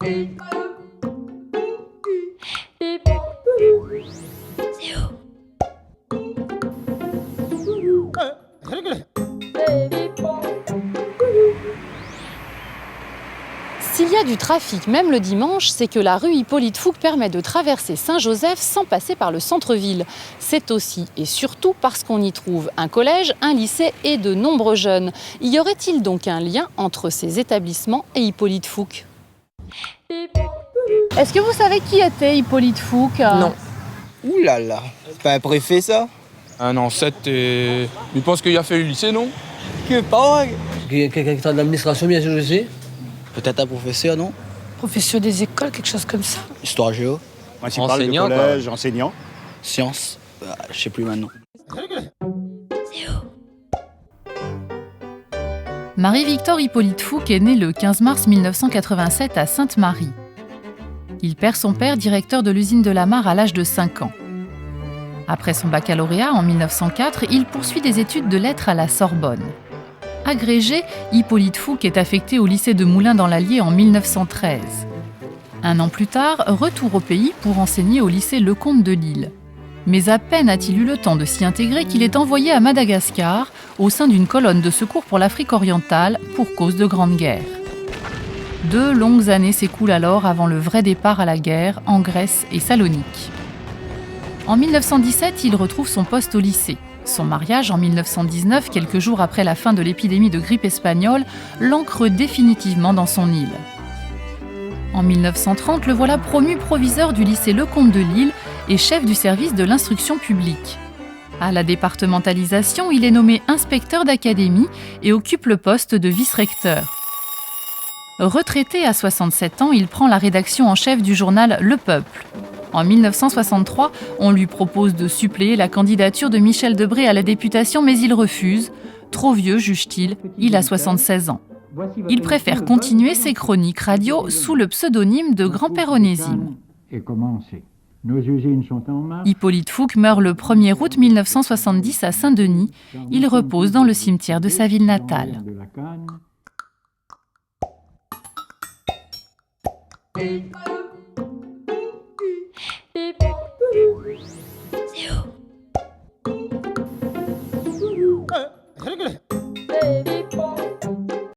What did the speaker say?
S'il y a du trafic, même le dimanche, c'est que la rue Hippolyte Fouque permet de traverser Saint-Joseph sans passer par le centre-ville. C'est aussi et surtout parce qu'on y trouve un collège, un lycée et de nombreux jeunes. Y aurait-il donc un lien entre ces établissements et Hippolyte Fouque ? Est-ce que vous savez qui était Hippolyte Fouque ? Non. Ouh là là, c'est pas un préfet ça? Un ancêtre et... Il pense qu'il a fait le lycée, non? Que pas? Quelqu'un qui travaille dans l'administration, bien sûr, je sais. Peut-être un professeur, non? Professeur des écoles, quelque chose comme ça. Histoire géo? Enseignant, de collège, enseignant. Sciences? Je sais plus maintenant. Marie-Victor Hippolyte Fouque est né le 15 mars 1987 à Sainte-Marie. Il perd son père, directeur de l'usine de la Mare, à l'âge de 5 ans. Après son baccalauréat en 1904, il poursuit des études de lettres à la Sorbonne. Agrégé, Hippolyte Fouque est affecté au lycée de Moulins dans l'Allier en 1913. Un an plus tard, retour au pays pour enseigner au lycée Lecomte de Lille. Mais à peine a-t-il eu le temps de s'y intégrer qu'il est envoyé à Madagascar au sein d'une colonne de secours pour l'Afrique orientale pour cause de Grande Guerre. 2 longues années s'écoulent alors avant le vrai départ à la guerre en Grèce et Salonique. En 1917, il retrouve son poste au lycée. Son mariage en 1919, quelques jours après la fin de l'épidémie de grippe espagnole, l'ancre définitivement dans son île. En 1930, le voilà promu proviseur du lycée Lecomte de Lille et chef du service de l'instruction publique. À la départementalisation, il est nommé inspecteur d'académie et occupe le poste de vice-recteur. Retraité à 67 ans, il prend la rédaction en chef du journal Le Peuple. En 1963, on lui propose de suppléer la candidature de Michel Debré à la députation, mais il refuse. Trop vieux, juge-t-il, il a 76 ans. Il préfère continuer ses chroniques radio sous le pseudonyme de Grand-Père Onésime. Hippolyte Fouque meurt le 1er août 1970 à Saint-Denis. Il repose dans le cimetière de sa ville natale. Hey.